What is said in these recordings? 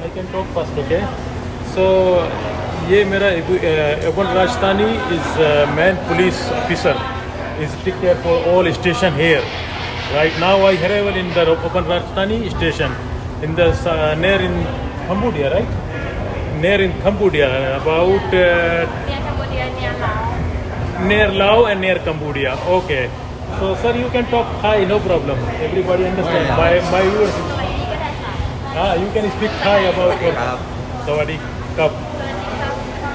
I can talk first, okay? So, ये मेरा Ubon Ratchathani is man police officer. Is take care for all station here. Right now I arrival in the Ubon Ratchathani station in the near in Cambodia, right? Near in Cambodia, about near Laos and near Cambodia. Okay. So sir, you can talk Thai, no problem. Everybody understand. My viewers. You can speak Thai about your Sawadee Cup.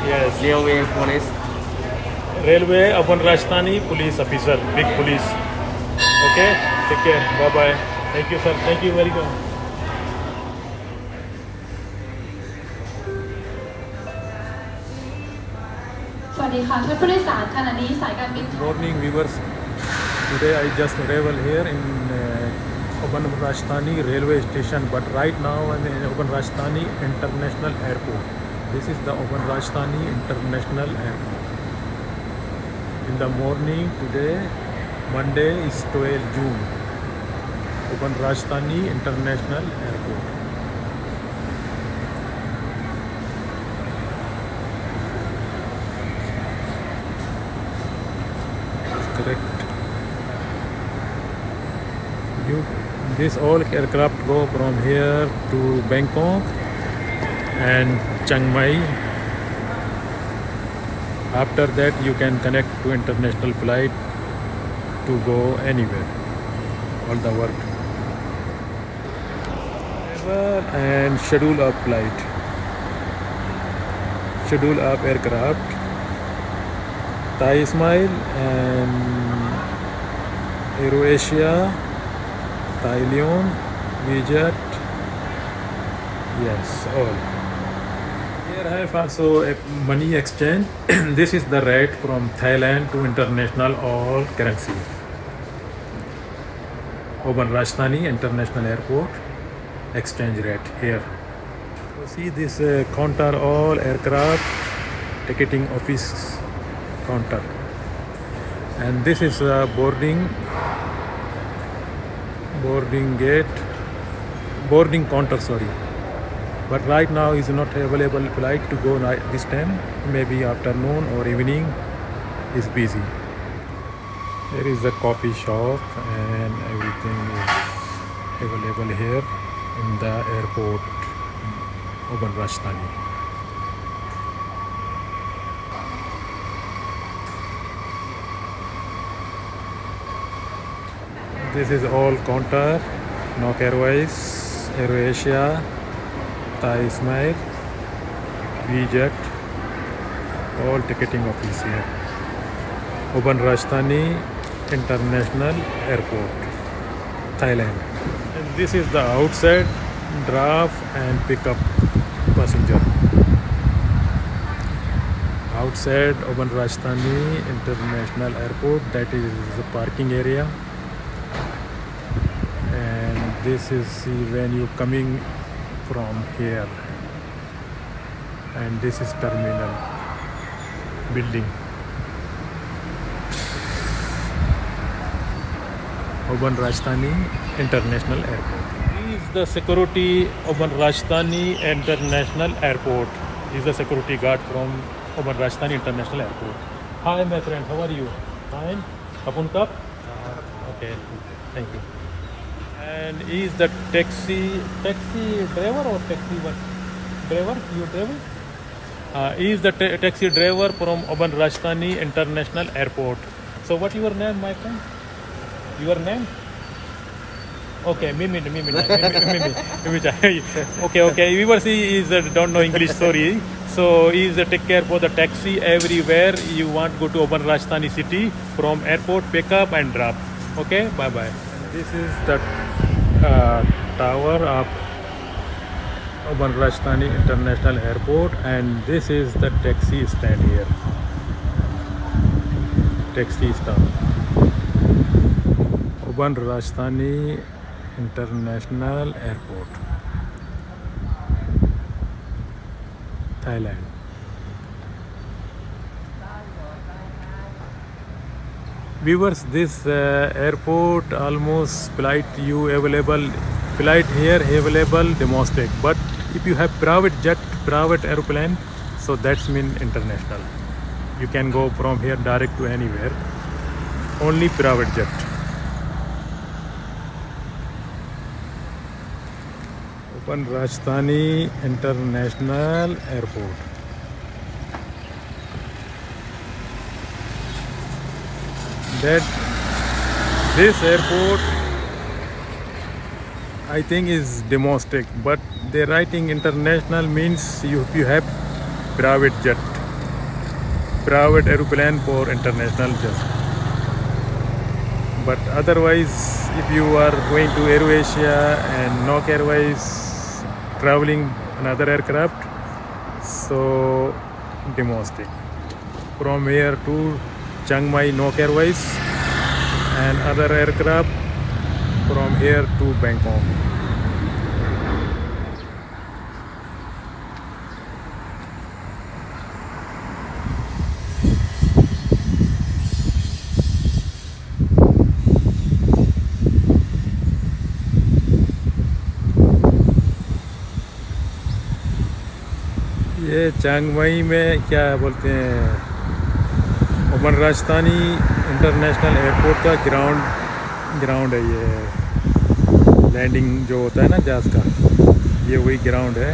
Yes. Railway police. Railway Ubon Ratchathani police officer, big police. Okay. Take care. Bye bye. Thank you, sir. Thank you very much. Morning viewers. Today I just arrived here in Ubon Ratchathani railway station, but right now I'm in Ubon Ratchathani International Airport. This is the Ubon Ratchathani International Airport. In the morning today, Monday is 12 June. Ubon Ratchathani International Airport. Correct. This all aircraft go from here to Bangkok and Chiang Mai. After that you can connect to international flight to go anywhere. All the work. And schedule of flight. Schedule of aircraft. Thai Smile and AeroAsia, Thai Leon, VJet, yes, all. Here I have also a money exchange. This is the rate from Thailand to international all currency. Ubon Ratchathani International Airport exchange rate here. So see this counter all aircraft ticketing office counter, and this is boarding counter, sorry, but right now is not available flight to go this time. Maybe afternoon or evening is busy. There is a coffee shop and everything is available here in the airport Ubon Ratchathani. This is all counter, Nok Airways, AeroAsia, Thai Smile, VJet, all ticketing office here. Ubon Ratchathani International Airport, Thailand. And this is the outside drop and pick up passenger. Outside Ubon Ratchathani International Airport, that is the parking area. This is when you coming from here, and this is terminal building. Ubon Ratchathani International Airport. This is the security Ubon Ratchathani International Airport. This is the security guard from Ubon Ratchathani International Airport. Hi my friend, how are you? Fine? Kapun Kap? Okay, thank you. And is the taxi driver or taxi one? Driver? You driver? Is the taxi driver from Ubon Ratchathani International Airport. So what your name, my friend? Your name? Okay, Mimi. Okay. Viewers is don't know English, sorry. So is take care for the taxi everywhere you want go to Ubon Ratchathani city from airport pick up and drop. Okay, bye bye. This is the tower of Ubon Ratchathani International Airport, and this is the taxi stand here. Taxi stand. Ubon Ratchathani International Airport, Thailand. Viewers, this airport almost flight here available domestic, but If you have private jet, private aeroplane, so that's mean international. You can go from here direct to anywhere. Only private jet. Ubon Ratchathani International Airport. This airport I think is domestic, but they're writing international means you have private jet, private aeroplane for international jet. But otherwise, if you are going to AirAsia and Nok Airways traveling another aircraft, so domestic. From here to Chiang Mai Nok Airways and other aircraft from here to Bangkok. ये चिंग माई में क्या बोलते हैं, उबन राजधानी international airport का ground है। ये landing जो होता है ना जहाज़ का, ये वही ग्राउंड है।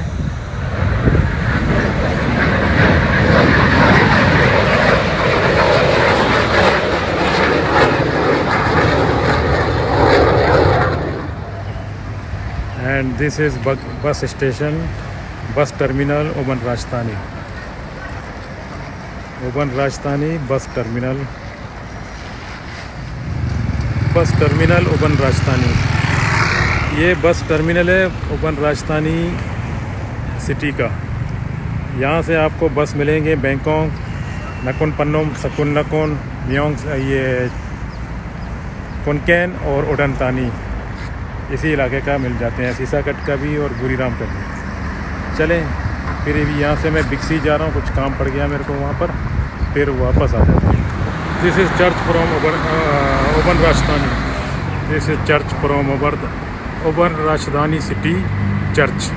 And this is bus station, bus terminal उबन राजधानी। उबन राजधानी बस टर्मिनल उबन राजधानी। ये बस टर्मिनल है उबन राजधानी सिटी का। यहाँ से आपको बस मिलेंगे बैंकॉक, नकुन पन्नोम, सकून नकुन, म्योंग, ये कुनकैन और उडनतानी इसी इलाके का मिल जाते हैं, सीसाकट का भी और बुरीराम का भी। चलें फिर यहाँ से मैं बिक्सी जा रहा हूँ, कुछ काम पड़ गया मेरे को वहाँ पर, फिर वापस आ जाता हूँ। दिस इज़ चर्च फ्रॉम उबन राजधानी। दिस इज़ चर्च फ्रॉम उबन राजधानी सिटी चर्च।